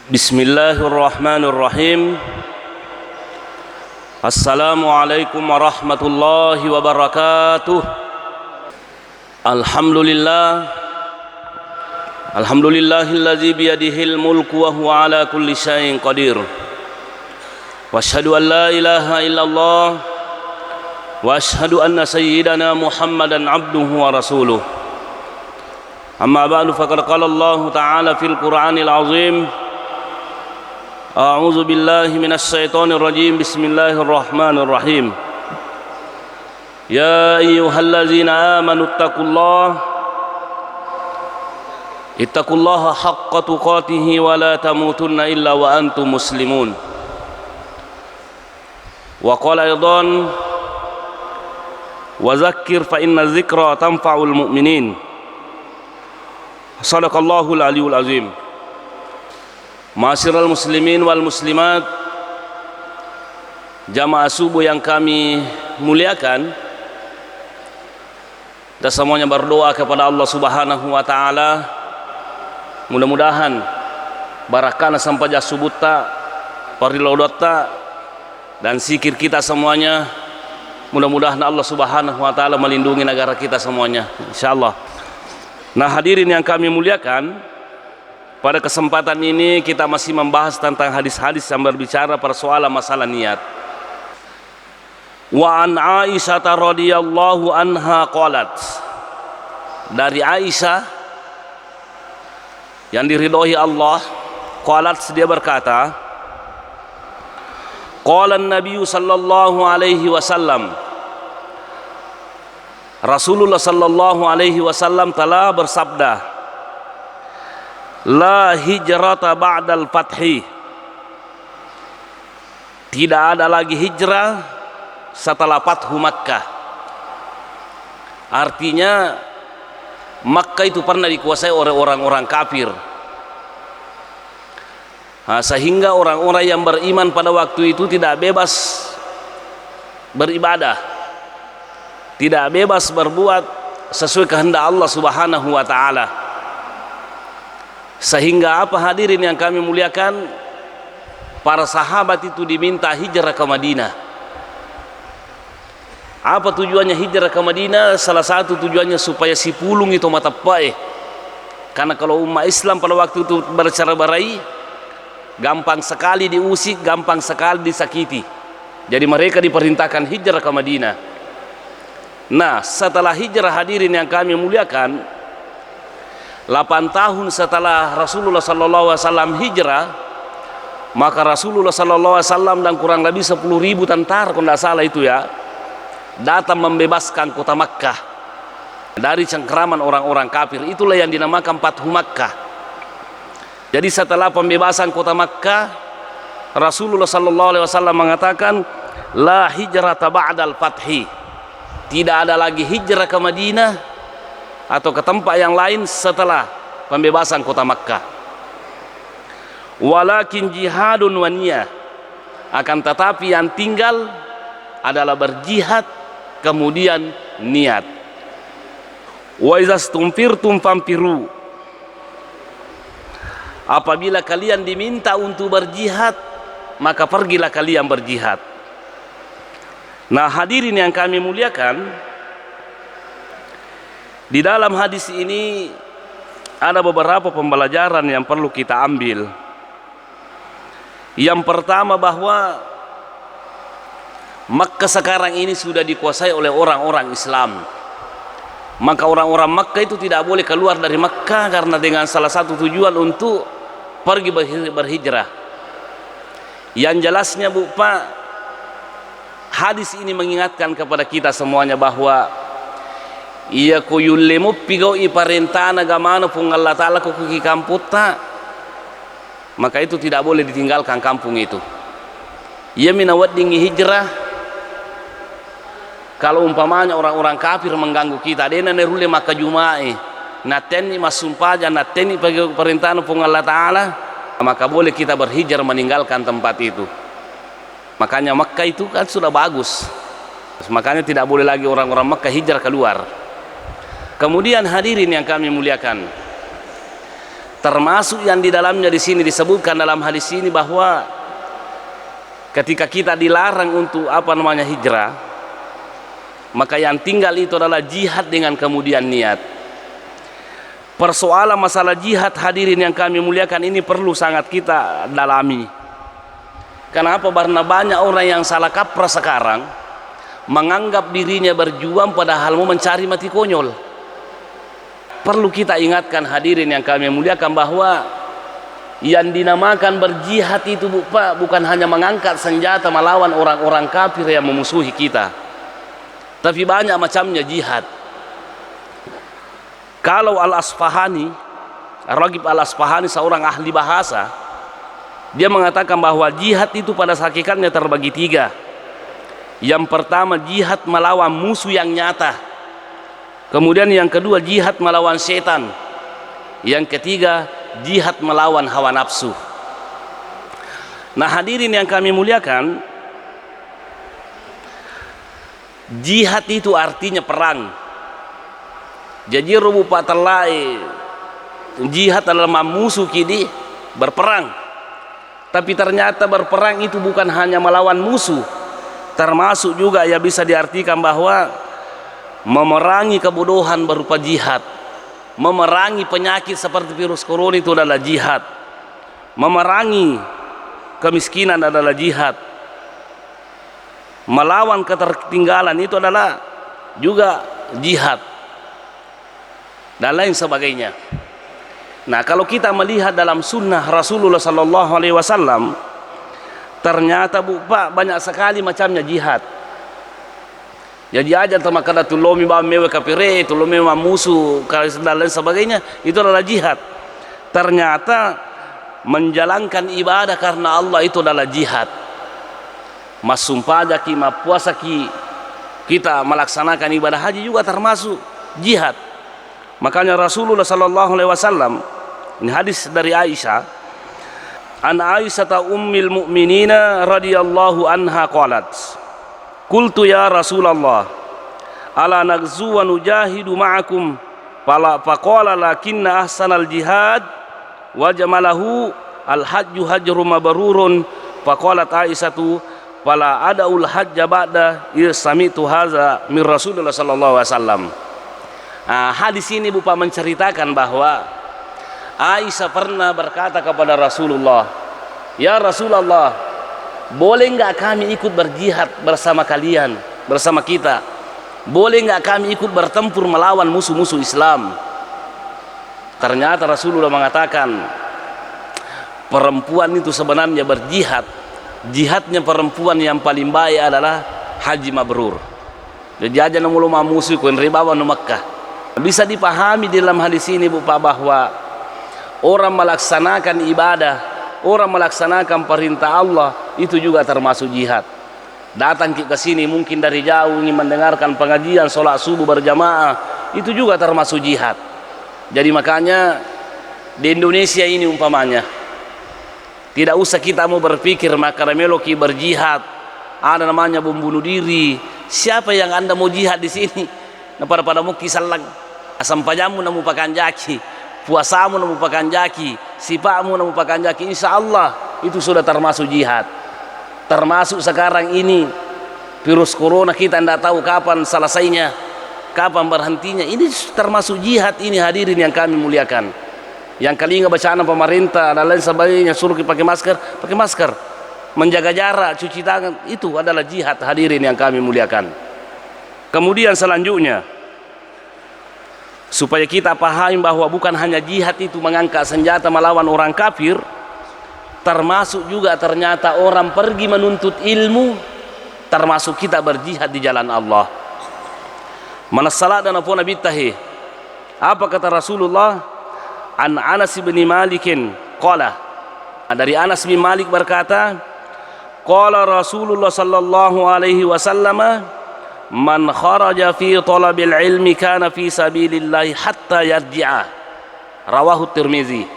Bismillahirrahmanirrahim. Assalamualaikum warahmatullahi wabarakatuh. Alhamdulillahilladzi biyadihil mulku wa huwa ala kulli syai'in qadir. Wa asyhadu an la ilaha illallah wa asyhadu anna sayyidana Muhammadan abduhu wa rasuluh. Amma ba'du, faqad qala Allah ta'ala fil Qur'anil azim. A'udzu billahi minasy syaithanir rajim. Bismillahirrahmanirrahim. Ya ayyuhallazina amanu ittaqullaha haqqa tuqatih wa la tamutunna illa wa antum muslimun. Wa qala aidan wa dzakkir fa inna dzikra tanfa'ul mu'minin. Shadaqallahul aliyul azim. Ma'asyiral muslimin wal muslimat, jamaah subuh yang kami muliakan, kita semuanya berdoa kepada Allah Subhanahu wa taala, mudah-mudahan barakana sampaja subuta parilodota dan zikir kita semuanya, mudah-mudahan Allah Subhanahu wa taala melindungi negara kita semuanya insyaallah. Nah, hadirin yang kami muliakan, pada kesempatan ini kita masih membahas tentang hadis-hadis yang berbicara persoalan masalah niat. Wa an Aisyah radhiyallahu anha qalat, dari Aisyah yang diridhoi Allah, qalat, dia berkata, qala an-nabiy sallallahu alaihi wasallam, Rasulullah sallallahu alaihi wasallam telah bersabda, la hijrata ba'dal fathi, tidak ada lagi hijrah setelah Fathu Makkah. Artinya Makkah itu pernah dikuasai oleh orang-orang kafir, sehingga orang-orang yang beriman pada waktu itu tidak bebas beribadah, tidak bebas berbuat sesuai kehendak Allah Subhanahu wa ta'ala. Sehingga apa, hadirin yang kami muliakan, para sahabat itu diminta hijrah ke Madinah. Apa tujuannya hijrah ke Madinah? Salah satu tujuannya supaya si pulung itu mata pae. Karena kalau umat Islam pada waktu itu bercerai-berai, gampang sekali diusik, gampang sekali disakiti. Jadi mereka diperintahkan hijrah ke Madinah. Nah, setelah hijrah, hadirin yang kami muliakan, 8 tahun setelah Rasulullah sallallahu alaihi wasallam hijrah, maka Rasulullah sallallahu alaihi wasallam dan kurang lebih 10.000 tentara, kalau tidak salah itu ya, datang membebaskan kota Makkah dari cengkraman orang-orang kafir. Itulah yang dinamakan Fathu Makkah. Jadi setelah pembebasan kota Makkah, Rasulullah sallallahu alaihi wasallam mengatakan, la hijrata ba'dal fathi, tidak ada lagi hijrah ke Madinah atau ke tempat yang lain setelah pembebasan kota Makkah. Walakin jihadun wa niyah, akan tetapi yang tinggal adalah berjihad kemudian niat. Wa izastumfirtum famfiru, apabila kalian diminta untuk berjihad, maka pergilah kalian berjihad. Nah, hadirin yang kami muliakan, di dalam hadis ini ada beberapa pembelajaran yang perlu kita ambil. Yang pertama, bahwa Makkah sekarang ini sudah dikuasai oleh orang-orang Islam. Maka orang-orang Makkah itu tidak boleh keluar dari Makkah, karena dengan salah satu tujuan untuk pergi berhijrah. Yang jelasnya, Bu Pak, hadis ini mengingatkan kepada kita semuanya bahwa iya ko yullemu pigau iparentana gamana pun Allah Ta'ala ko kuki kamputa, maka itu tidak boleh ditinggalkan kampung itu. Ia minawat dingi hijrah. Kalau umpamanya orang-orang kafir mengganggu kita, dena nerule maka jumai nateni masumpaja nateni perintahan pun Allah Ta'ala, maka boleh kita berhijrah meninggalkan tempat itu. Makanya Makkah itu kan sudah bagus, makanya tidak boleh lagi orang-orang Makkah hijrah keluar. Kemudian hadirin yang kami muliakan, termasuk yang di dalamnya di sini disebutkan dalam hadis ini bahwa ketika kita dilarang untuk hijrah, maka yang tinggal itu adalah jihad dengan kemudian niat. Persoalan masalah jihad hadirin yang kami muliakan ini perlu sangat kita dalami. Kenapa? Karena banyak orang yang salah kaprah sekarang menganggap dirinya berjuang padahal mau mencari mati konyol. Perlu kita ingatkan hadirin yang kami muliakan bahwa yang dinamakan berjihad itu bukan hanya mengangkat senjata melawan orang-orang kafir yang memusuhi kita, tapi banyak macamnya jihad. Kalau Al-Asfahani, Raghib Al-Asfahani, seorang ahli bahasa, dia mengatakan bahwa jihad itu pada hakikatnya terbagi tiga. Yang pertama jihad melawan musuh yang nyata, kemudian yang kedua jihad melawan setan, yang ketiga jihad melawan hawa nafsu. Nah hadirin yang kami muliakan, jihad itu artinya perang. Jadi rupa terlai jihad adalah musuh kini berperang. Tapi ternyata berperang itu bukan hanya melawan musuh, termasuk juga ya bisa diartikan bahwa memerangi kebodohan berupa jihad, memerangi penyakit seperti virus corona itu adalah jihad, memerangi kemiskinan adalah jihad, melawan ketertinggalan itu adalah juga jihad, dan lain sebagainya. Nah kalau kita melihat dalam sunnah Rasulullah Sallallahu Alaihi Wasallam, ternyata banyak sekali macamnya jihad. Jadi aja sama kada tulomi bawa mewe kapire, tulomi bawa musuh, dan lain sebagainya, itu adalah jihad. Ternyata menjalankan ibadah karena Allah itu adalah jihad. Mas sumpah jaki, mas puasa ki, kita melaksanakan ibadah haji juga termasuk jihad. Makanya Rasulullah Sallallahu Alaihi Wasallam, ini hadis dari Aisyah, an Aisyah ummil mu'minina radhiyallahu anha qalat, qultu ya Rasulullah ala nagzu wa nujahidu ma'akum, faqala lakinna ahsanal jihad wa jamalahu al hajju hajru mabrurun, faqalat Aisyatu fala adaul hajja ba'da sami'tu hadza min Rasulullah sallallahu alaihi wasallam. Hadis ini menceritakan bahwa Aisyah pernah berkata kepada Rasulullah, ya Rasulullah, boleh nggak kami ikut berjihad bersama kalian, bersama kita? Boleh nggak kami ikut bertempur melawan musuh-musuh Islam? Ternyata Rasulullah mengatakan, perempuan itu sebenarnya berjihad, jihadnya perempuan yang paling baik adalah haji mabrur. Jadi aja namulu musuh kun ribawa nu Makkah. Bisa dipahami dalam hadis ini bahwa orang melaksanakan ibadah, orang melaksanakan perintah Allah itu juga termasuk jihad. Datang ke sini mungkin dari jauh ingin mendengarkan pengajian sholat subuh berjamaah, itu juga termasuk jihad. Jadi makanya di Indonesia ini umpamanya tidak usah kita mau berpikir maka meloki berjihad, ada namanya bom bunuh diri. Siapa yang anda mau jihad di sini? Nah pada mau kisalang asam pajamu namu pakan jaki, puasamu namu pakan jaki, sipamu namu pakan jaki, insya Allah itu sudah termasuk jihad. Termasuk sekarang ini virus corona kita tidak tahu kapan selesainya, kapan berhentinya. Ini termasuk jihad ini hadirin yang kami muliakan. Yang kali nggak bacaan pemerintah dan lain sebagainya suruh pakai masker, menjaga jarak, cuci tangan, itu adalah jihad hadirin yang kami muliakan. Kemudian selanjutnya, supaya kita pahami bahwa bukan hanya jihad itu mengangkat senjata melawan orang kafir, termasuk juga ternyata orang pergi menuntut ilmu, termasuk kita berjihad di jalan Allah. Mana salat dan apa nabi tahi? Apa kata Rasulullah? An Anas bin Malikin qala, dari Anas bin Malik berkata, qala Rasulullah sallallahu alaihi wasallam, man kharaja fi talabil ilmi kana fi sabilillahi hatta yarji'a, rawahu Tirmizi.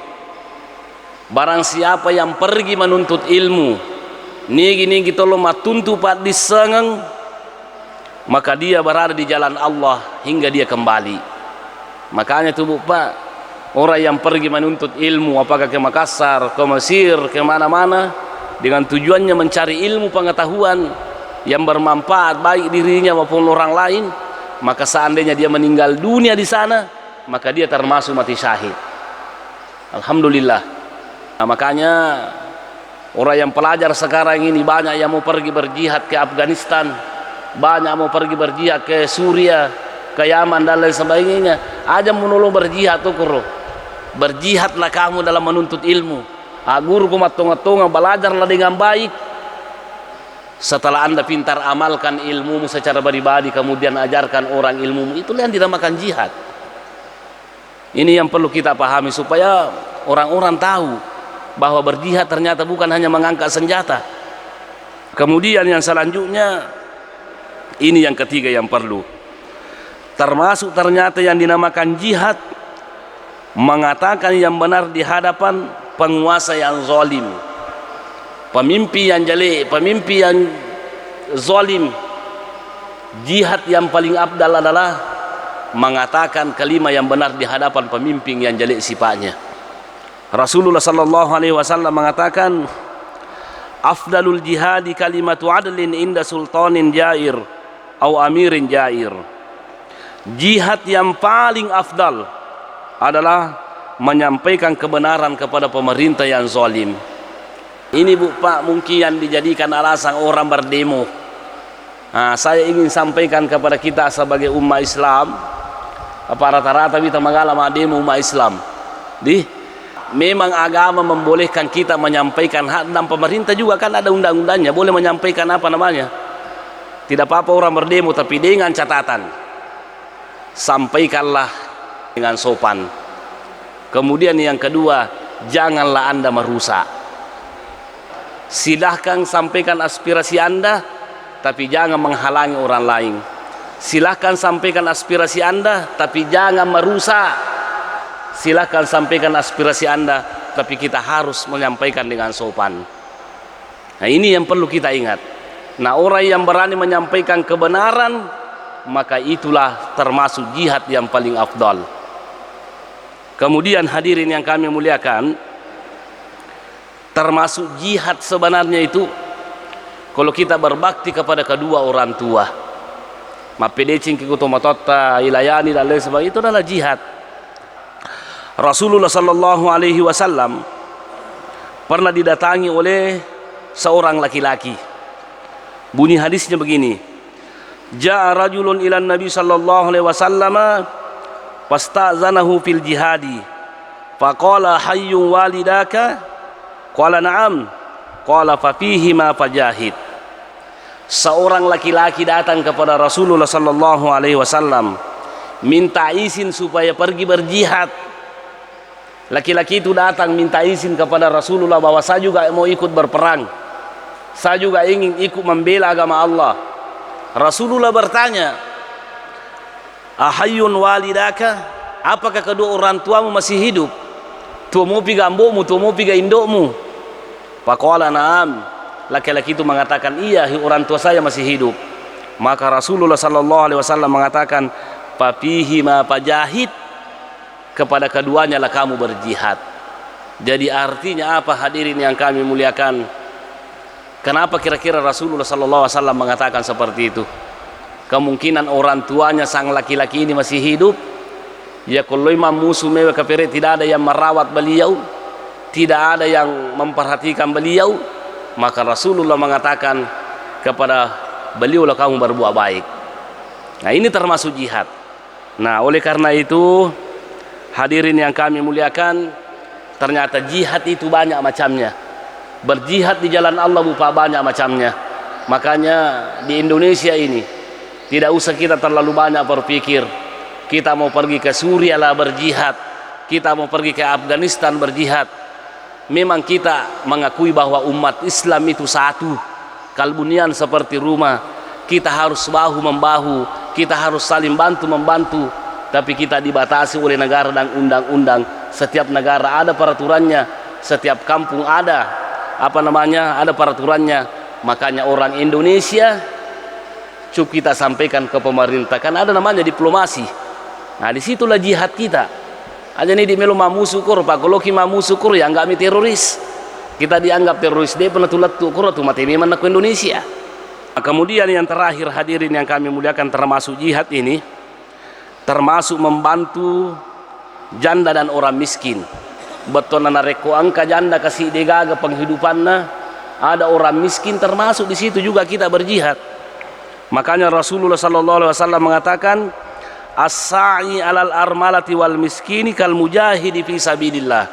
Barang siapa yang pergi menuntut ilmu, nigi tolong matuntu pat disengeng, maka dia berada di jalan Allah hingga dia kembali. Makanya tuh Pak, orang yang pergi menuntut ilmu, apakah ke Makassar, ke Mesir, ke mana-mana, dengan tujuannya mencari ilmu pengetahuan yang bermanfaat baik dirinya maupun orang lain, maka seandainya dia meninggal dunia di sana, maka dia termasuk mati syahid. Alhamdulillah. Nah, makanya orang yang pelajar sekarang ini banyak yang mau pergi berjihad ke Afghanistan, banyak mau pergi berjihad ke Suria, ke Yaman dan lain sebagainya. Aja menolong berjihad tuh kuro. Berjihadlah kamu dalam menuntut ilmu. Guru kumatunga-tunga belajarlah dengan baik. Setelah Anda pintar amalkan ilmumu secara pribadi, kemudian ajarkan orang ilmumu, itulah yang dinamakan jihad. Ini yang perlu kita pahami supaya orang-orang tahu bahwa berjihad ternyata bukan hanya mengangkat senjata. Kemudian yang selanjutnya, ini yang ketiga yang perlu, termasuk ternyata yang dinamakan jihad, mengatakan yang benar di hadapan penguasa yang zalim, pemimpin yang jelek, pemimpin yang zalim. Jihad yang paling afdal adalah mengatakan kalimat yang benar di hadapan pemimpin yang jelek sifatnya. Rasulullah sallallahu alaihi wasallam mengatakan, afdalul jihadi kalimatu adlin inda sultanin jair atau amirin jair. Jihad yang paling afdal adalah menyampaikan kebenaran kepada pemerintah yang zalim. Ini Bu Pak, mungkin yang dijadikan alasan orang berdemo. Saya ingin sampaikan kepada kita sebagai umat Islam, rata-rata kita mengalami demo umat Islam. Memang agama membolehkan kita menyampaikan hak, dan pemerintah juga kan ada undang-undangnya, boleh menyampaikan apa namanya. Tidak apa-apa orang berdemo, tapi dengan catatan, sampaikanlah dengan sopan. Kemudian yang kedua, janganlah Anda merusak. Silahkan sampaikan aspirasi Anda, tapi jangan menghalangi orang lain. Silahkan sampaikan aspirasi Anda, tapi jangan merusak. Silahkan sampaikan aspirasi Anda, tapi kita harus menyampaikan dengan sopan. Nah, ini yang perlu kita ingat. Nah, orang yang berani menyampaikan kebenaran, maka itulah termasuk jihad yang paling afdal. Kemudian hadirin yang kami muliakan, termasuk jihad sebenarnya itu kalau kita berbakti kepada kedua orang tua, mapedecing kikutomatota ilayani dan lain sebagainya, itu adalah jihad. Rasulullah sallallahu alaihi wasallam pernah didatangi oleh seorang laki-laki. Bunyi hadisnya begini: Ja'a rajulun ila Nabi sallallahu alaihi wasallam fasta'zanahu fil jihadi faqala hayyun walidaka qala na'am qala fa fihi ma fajahid. Seorang laki-laki datang kepada Rasulullah sallallahu alaihi wasallam minta izin supaya pergi berjihad. Laki-laki itu datang minta izin kepada Rasulullah bahwa saya juga mau ikut berperang, saya juga ingin ikut membela agama Allah. Rasulullah bertanya, ahayyun walidaka, apakah kedua orang tuamu masih hidup? Tuamu piga ambomu, tuamu piga indokmu? Faqala na'am. Laki-laki itu mengatakan, iya, orang tua saya masih hidup. Maka Rasulullah sallallahu alaihi wasallam mengatakan, fa fihi ma fajahid, kepada keduanya lah kamu berjihad. Jadi artinya apa hadirin yang kami muliakan? Kenapa kira-kira Rasulullah sallallahu alaihi wasallam mengatakan seperti itu? Kemungkinan orang tuanya sang laki-laki ini masih hidup. Ya kalau imam musuh mewa kafir, tidak ada yang merawat beliau, tidak ada yang memperhatikan beliau, maka Rasulullah mengatakan kepada beliau lah kamu berbuat baik. Nah, ini termasuk jihad. Nah, oleh karena itu hadirin yang kami muliakan, ternyata jihad itu banyak macamnya. Berjihad di jalan Allah bupa banyak macamnya. Makanya di Indonesia ini tidak usah kita terlalu banyak berpikir kita mau pergi ke Suriah lah berjihad, kita mau pergi ke Afghanistan berjihad. Memang kita mengakui bahwa umat Islam itu satu, kalbunian seperti rumah. Kita harus bahu membahu, kita harus saling bantu membantu. Tapi kita dibatasi oleh negara dan undang-undang. Setiap negara ada peraturannya, setiap kampung ada ada peraturannya. Makanya orang Indonesia cukup kita sampaikan ke pemerintah, kan ada namanya diplomasi. Nah, disitulah jihad kita. Aja nih di melu mamu syukur, Pak. Kalau kita mamu syukur ya enggak mi teroris. Kita dianggap teroris dia pernah tulat tukur tu mati memang ke Indonesia. Nah, kemudian yang terakhir hadirin yang kami muliakan, termasuk jihad ini termasuk membantu janda dan orang miskin. Betul nana reko angka janda kasih degaga penghidupannya, ada orang miskin termasuk di situ juga kita berjihad. Makanya Rasulullah sallallahu alaihi wasallam mengatakan, as-sa'i 'alal armalati wal miskini kal mujahidi fi sabilillah.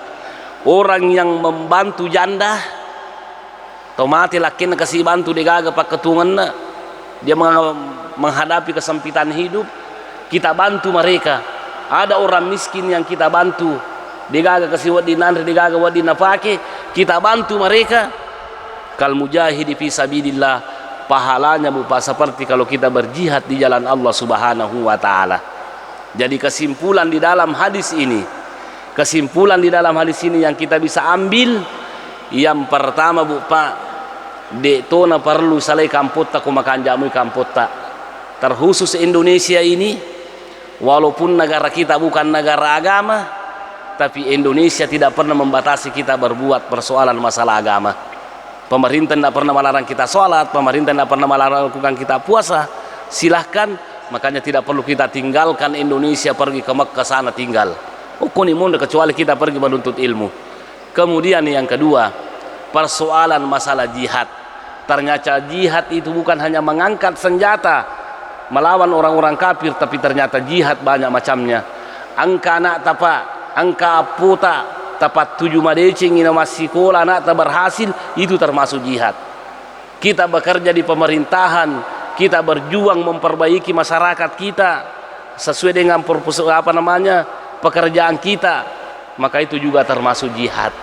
Orang yang membantu janda tomati lakin kasih bantu degaga pak ketungan, dia menghadapi kesempitan hidup, kita bantu mereka. Ada orang miskin yang kita bantu, degaga kasih wadi nandri, degaga wadi nafake, kita bantu mereka. Kal mujahidi fi sabilillah, pahalanya berupa seperti kalau kita berjihad di jalan Allah Subhanahu wa taala. Jadi kesimpulan di dalam hadis ini yang kita bisa ambil, yang pertama tona perlu salai kampota ku makan jamu kampota. Terkhusus Indonesia ini, walaupun negara kita bukan negara agama, tapi Indonesia tidak pernah membatasi kita berbuat persoalan masalah agama. Pemerintah tidak pernah melarang kita sholat, pemerintah tidak pernah melarang kita puasa. Silahkan, makanya tidak perlu kita tinggalkan Indonesia pergi ke Mekah sana tinggal. Kecuali kita pergi menuntut ilmu. Kemudian yang kedua, persoalan masalah jihad. Ternyata jihad itu bukan hanya mengangkat senjata melawan orang-orang kafir, tapi ternyata jihad banyak macamnya. Angka anak tapa, angka aputa, tapat 7 madecing ina masih sekolah anak tak berhasil, itu termasuk jihad. Kita bekerja di pemerintahan, kita berjuang memperbaiki masyarakat kita sesuai dengan pekerjaan kita, maka itu juga termasuk jihad.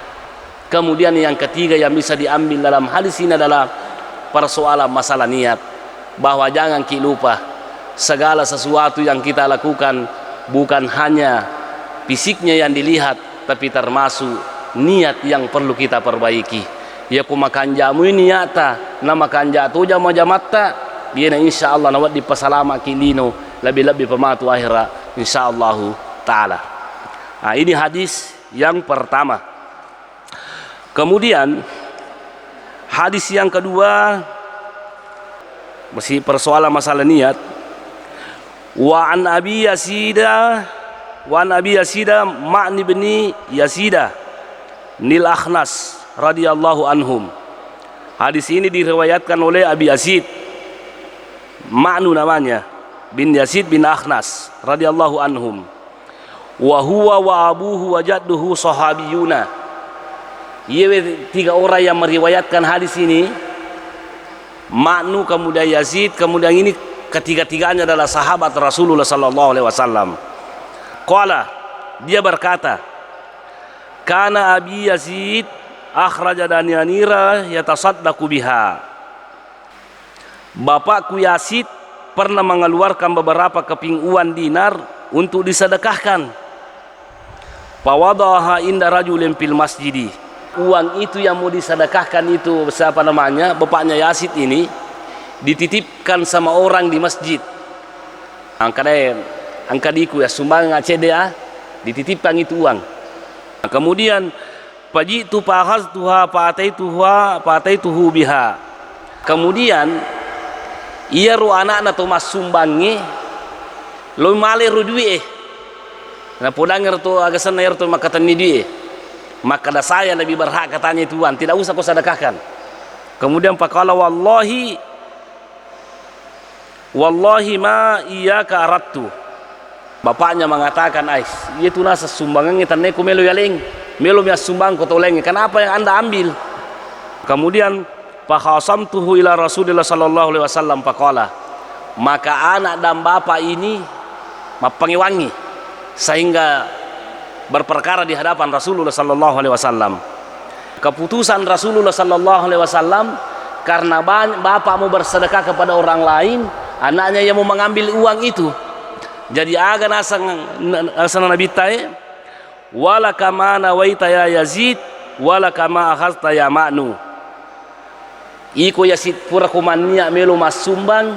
Kemudian yang ketiga yang bisa diambil dalam hadis ini adalah persoalan masalah niat, bahwa jangan kita lupa segala sesuatu yang kita lakukan bukan hanya fisiknya yang dilihat, tapi termasuk niat yang perlu kita perbaiki. Ya ku makan jamu ini nyata, na makan jatuh jamu jamatta, dia insyaallah nawat di pasalama kilino lebih-lebih pematu akhirat insyaallah taala. Nah, ini hadis yang pertama. Kemudian hadis yang kedua masih persoalan masalah niat. Wa an Abi Yazida Ma'ni bin Yazida Nil Akhnas radhiyallahu anhum. Hadis ini diriwayatkan oleh Abi Yazid, Ma'nu namanya, bin Yazid bin Akhnas radhiyallahu anhum. Wa huwa wa abuhu wa jadduhu sahabiyuna. Ia tiga orang yang meriwayatkan hadis ini, Ma'nu, kemudian Yazid, kemudian ini ketiga-tiganya adalah sahabat Rasulullah sallallahu alaihi wasallam. Qala, dia berkata, kana Abi Yazid akhraja danyanira yatasaddaqu biha. Bapakku Yazid pernah mengeluarkan beberapa keping uang dinar untuk disedekahkan. Fawadaha inda rajulin fil masjidi. Uang itu yang mau disedekahkan itu siapa namanya? Bapaknya Yazid ini dititipkan sama orang di masjid. Angka diku ya sumbangan CDA dititipkan itu uang. Kemudian fajitu fahaztuha fataituhu biha. Kemudian ia ru anak tu mas sumbangi lo male ru duit. Nah pudangar tu agak senair tu maka tani duit. Maka dah saya lebih berhak katanya tuan, tidak usah kau sedekahkan. Kemudian faqala wallahi ma iyyaka aradtu. Bapaknya mengatakan, "Ais, itu nasa sumbangan tanne ku melu yaling. Melu mia sumbang ko toleng. Kenapa yang Anda ambil?" Kemudian fa khasamtuhu ila Rasulillah sallallahu alaihi wasallam faqala. Maka anak dan bapak ini mapangiwangi sehingga berperkara di hadapan Rasulullah sallallahu alaihi wasallam. Keputusan Rasulullah sallallahu alaihi wasallam karena bapak mau bersedekah kepada orang lain, anaknya yang mau mengambil uang itu. Jadi agan asal Nabi tae wala kama nawaita ya Yazid wala kama akhadta ya Ma'nu. iko ya sit pura kumania melo mas sumbang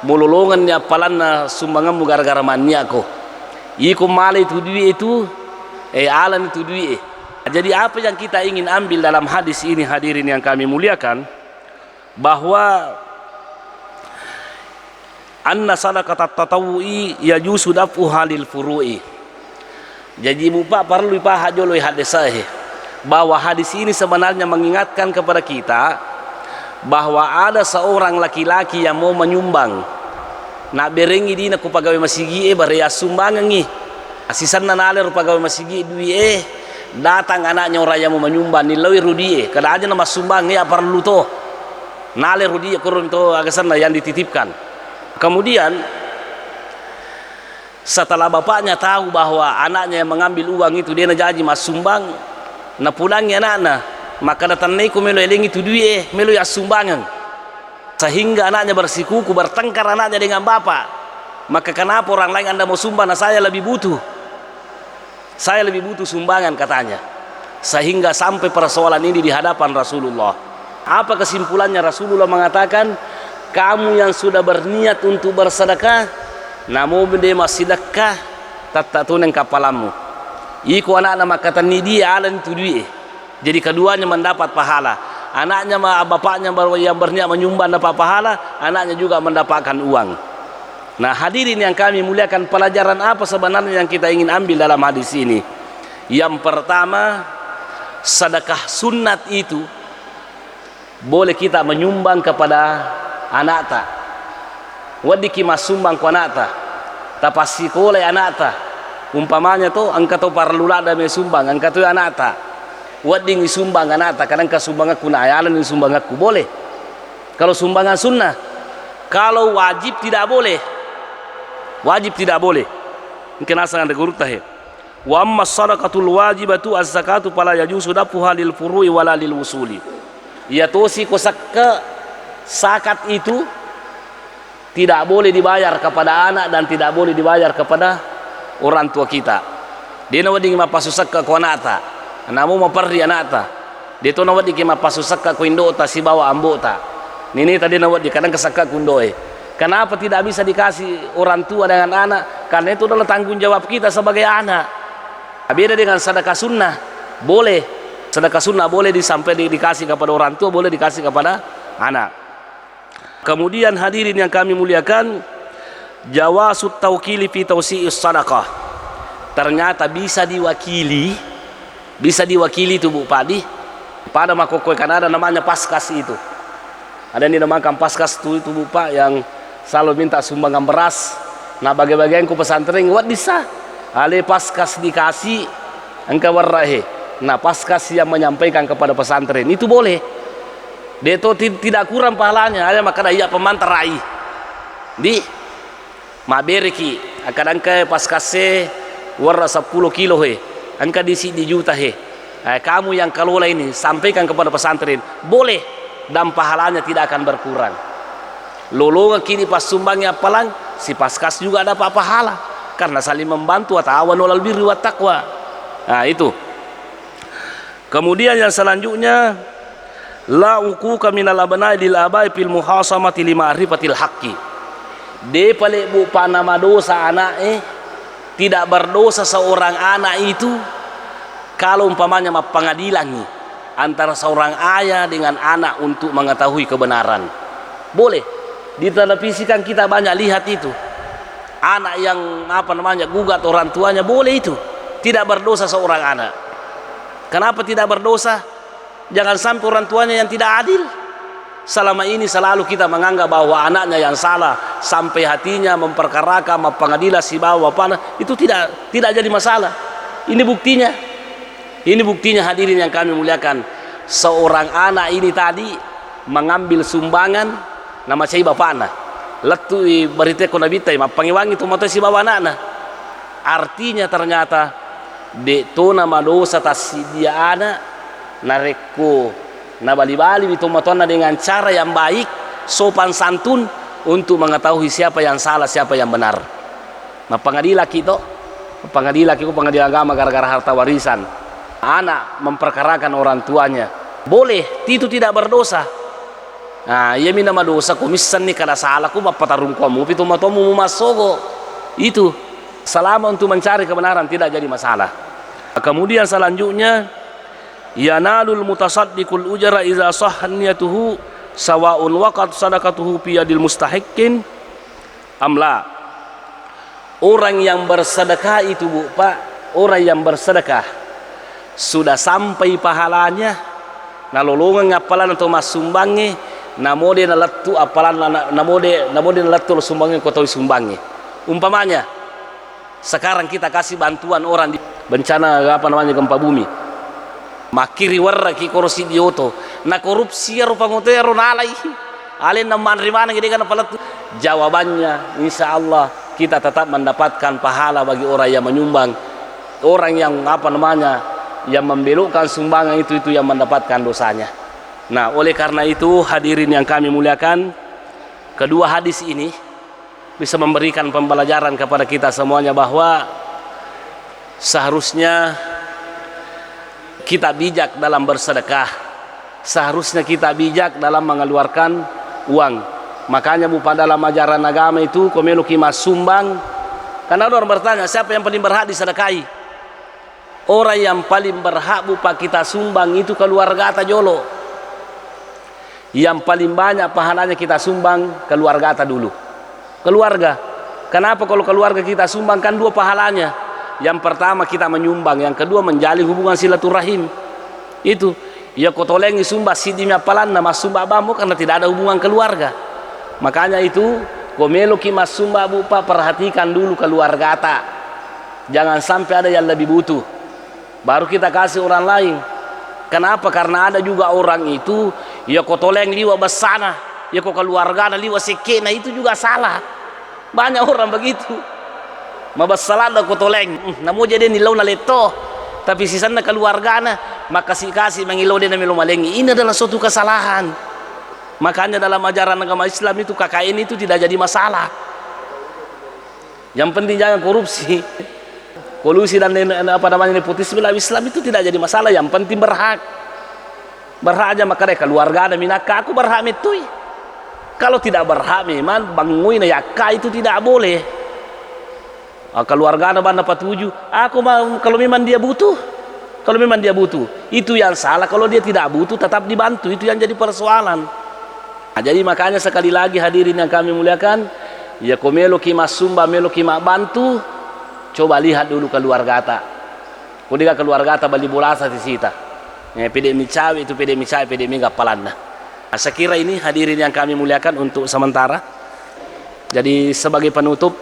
mololongan ya palanna sumbanganmu gara-gara mania ko iko male itu duit itu alan itu duit. Jadi apa yang kita ingin ambil dalam hadis ini hadirin yang kami muliakan, bahwa anna sadaqatat tatawu'i yajuzu daf'u halil furu'i. Jadi Bapak perlu dipahami dulu hadis saya, bahwa hadis ini sebenarnya mengingatkan kepada kita bahwa ada seorang laki-laki yang mau menyumbang nak berengi dina ku pagawe masigi bare sumbangan ngi asisan nale ru pagawe masigi duit datang anaknya orang yang mau menyumbang nilai rudi kada aja nama sumbang ya perlu to nale rudi kurun to agasan yang dititipkan. Kemudian setelah bapaknya tahu bahwa anaknya yang mengambil uang itu dia najaji mas sumbang na pulangnya anaknya, maka datang ku melo eling itu duit melo ya sumbangan, sehingga anaknya bersikuku bertengkar anaknya dengan bapak. Maka kenapa orang lain anda mau sumbang, nah saya lebih butuh sumbangan katanya, sehingga sampai persoalan ini di hadapan Rasulullah. Apa kesimpulannya? Rasulullah mengatakan, kamu yang sudah berniat untuk bersedekah namun benda sedekah tatatun yang kapalamu iko anak nama kata ni dia alan itu duit. Jadi keduanya mendapat pahala, anaknya bapaknya yang berniat menyumbang dapat pahala, anaknya juga mendapatkan uang. Nah hadirin yang kami muliakan, pelajaran apa sebenarnya yang kita ingin ambil dalam hadis ini? Yang pertama, sedekah sunat itu boleh kita menyumbang kepada anak ta wadi kimas sumbang ku anak ta tapasi kolai anak ta umpamanya to angka to parlula da me sumbang angka to anak ta wadi ngi sumbang anak ta kadang ka sumbang aku na ayalan ngi sumbang aku boleh kalau sumbangan sunnah. Kalau wajib tidak boleh, mungkin asal anda gurut tahe. Wa amma sadaqatul wajibatu az-zakatu fala yajuzu dafuha lil furu'i wala lil wusuli. Ya tosi ko zakat itu tidak boleh dibayar kepada anak dan tidak boleh dibayar kepada orang tua kita. Dia nawadi mapasusak ka konata, namu maparri anata. Dia to nawadi mapasusak ka indota si bawa ambota. Nini tadi nawadi kadang kesaka kundoe. Kenapa tidak bisa dikasih orang tua dengan anak? Karena itu adalah tanggung jawab kita sebagai anak. Beda dengan sedekah sunnah, boleh. Sedekah sunnah boleh dikasih kepada orang tua, boleh dikasih kepada anak. Kemudian hadirin yang kami muliakan, jawazut tawkili fi tawsi'is sadaqah. Ternyata bisa diwakili itu Bu Padi pada makokoi, karena ada namanya paskas itu. Ada yang dinamakan paskas itu Bu Pak yang selalu minta sumbangan beras. Nah bagi-bagian ku pesantren wat bisa. Ale paskas dikasih engkau warrahe. Nah paskas yang menyampaikan kepada pesantren itu boleh. Dia itu tidak kurang pahalanya. Ada maka iya pemantar rai. Di maberiki akan angka paskase warra 10 kilo he. Angka di juta he. Kamu yang kelola ini sampaikan kepada pesantren boleh, dan pahalanya tidak akan berkurang. Lolongan kini pas sumbangnya palang si paskas juga dapat pahala karena saling membantu, ta'awanu 'alal birri wat taqwa. Nah itu. Kemudian yang selanjutnya, la uquqa minal abna'i lil abai fil muhasamati li ma'rifatil haqqi. De pale bu panama dosa anak tidak berdosa seorang anak itu kalau umpamanya pengadilan nih antara seorang ayah dengan anak untuk mengetahui kebenaran. Boleh. Di televisi kan kita banyak lihat itu. Anak yang gugat orang tuanya, boleh itu. Tidak berdosa seorang anak. Kenapa tidak berdosa? Jangan sampai orang tuanya yang tidak adil. Selama ini selalu kita menganggap bahwa anaknya yang salah sampai hatinya memperkarakan pengadilan si bawa panah, itu tidak jadi masalah. Ini buktinya. Ini buktinya hadirin yang kami muliakan. Seorang anak ini tadi mengambil sumbangan nama saya bapakna. Letu berita ko nabitay mapangiwangi tumato si bawa anakna. Artinya ternyata de to nama dosa tas dia anak nareko na bali-bali bitumatona dengan cara yang baik, sopan santun untuk mengetahui siapa yang salah, siapa yang benar. Mapangadilan kita, pengadilan agama gara-gara harta warisan. Anak memperkarakan orang tuanya, boleh, itu tidak berdosa. Nah, iya mina madosa kumisan nih kada salah ku mapatarung kamu pitu matomu masogo. Itu selama untuk mencari kebenaran tidak jadi masalah. Kemudian selanjutnya yanalul mutasaddiqul ujra idza sahhan niyatuhu sawa'un waqat sadaqatuhu fi yadil mustahiqqin amla. Orang yang bersedekah itu Bu Pak, orang yang bersedekah sudah sampai pahalanya nalolongan ngapalan atau mas sumbangi namode nalattu apalan namode nalattu sumbangi kau tahu sumbangi. Umpamanya sekarang kita kasih bantuan orang di bencana apa namanya gempa bumi, makiri warra ki korupsi dioto na korupsi rupa ngotero nalai alen naman rimana gede kan palat. Jawabannya insya Allah kita tetap mendapatkan pahala bagi orang yang menyumbang, orang yang apa namanya yang membelokkan sumbangan itu yang mendapatkan dosanya. Nah, oleh karena itu hadirin yang kami muliakan, kedua hadis ini bisa memberikan pembelajaran kepada kita semuanya bahwa seharusnya kita bijak dalam bersedekah, seharusnya kita bijak dalam mengeluarkan uang. Makanya Bu dalam ajaran agama itu komelu kimas sumbang. Karena orang bertanya siapa yang paling berhak disedekahi? Orang yang paling berhak Bu kita sumbang itu keluarga ta jolo. Yang paling banyak pahalanya kita sumbang keluarga ta dulu. Keluarga. Kenapa kalau keluarga kita sumbang kan dua pahalanya. Yang pertama kita menyumbang, yang kedua menjalin hubungan silaturahim. Itu ya kotolengi sumbah sidimnya palan nama sumbah bamu karena tidak ada hubungan keluarga. Makanya itu komelo kimas sumbah Bu perhatikan dulu keluarga ta. Jangan sampai ada yang lebih butuh baru kita kasih orang lain. Kenapa? Karena ada juga orang itu ya kotoleng liwa basana, ya kok keluarga liwa sekena, itu juga salah. Banyak orang begitu. Mabasalah kotoleng, namu jadi nilaw na leto, tapi sisana keluarga na makasih-kasih mengilaw din na milumalengi. Ini adalah suatu kesalahan. Makanya dalam ajaran agama Islam itu KKN itu tidak jadi masalah. Yang penting jangan korupsi. Kolusi dan apa namanya nepotisme dalam Islam itu tidak jadi masalah. Yang penting berhak aja makanya keluarga ada minaka aku berhak metui. Kalau tidak berhak memang banguin yakka itu tidak boleh. Keluarga ada banda patuju aku mau kalau memang dia butuh. Kalau memang dia butuh itu yang salah. Kalau dia tidak butuh tetap dibantu, itu yang jadi persoalan. Nah, jadi makanya sekali lagi hadirin yang kami muliakan, ya komelo kimas sumba melo kimak bantu. Coba lihat dulu keluarga ta. Kudiga keluarga ta bali bolasa di sita. Pede micawi itu pede micawi pede mingga palanna. Nah, saya kira ini hadirin yang kami muliakan untuk sementara. Jadi sebagai penutup,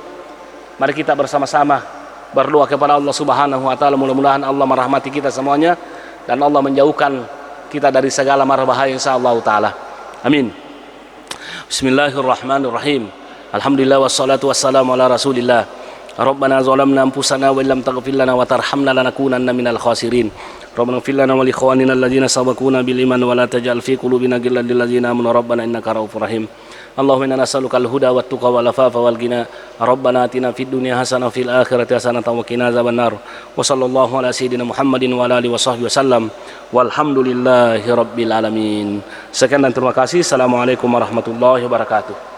mari kita bersama-sama berdoa kepada Allah Subhanahu wa taala, mudah-mudahan Allah merahmati kita semuanya dan Allah menjauhkan kita dari segala mara bahaya insyaallah taala. Amin. Bismillahirrahmanirrahim. Alhamdulillah wassalatu wassalamu ala Rasulillah. Rabbana zalamna anfusana wa illam taghfir lana wa tarhamna lanakunanna minal khasirin. Rabbana ighfir lana wa li ikhwanina alladhina sabaquna bil iman wa la taj'al fi qulubina ghillan lil ladzina amanu rabbana innaka ra'ufur rahim. Allahumma inna nas'aluka al-huda wat tuqa wal afafa wal ghina. Rabbana atina fid dunya hasanah wa fil akhirati hasanah wa qina adzabannar. Wa sallallahu ala sayyidina Muhammadin wa ala alihi washabbihi wasallam. Walhamdulillahi rabbil alamin. Sekian dan terima kasih. Assalamualaikum warahmatullahi wabarakatuh.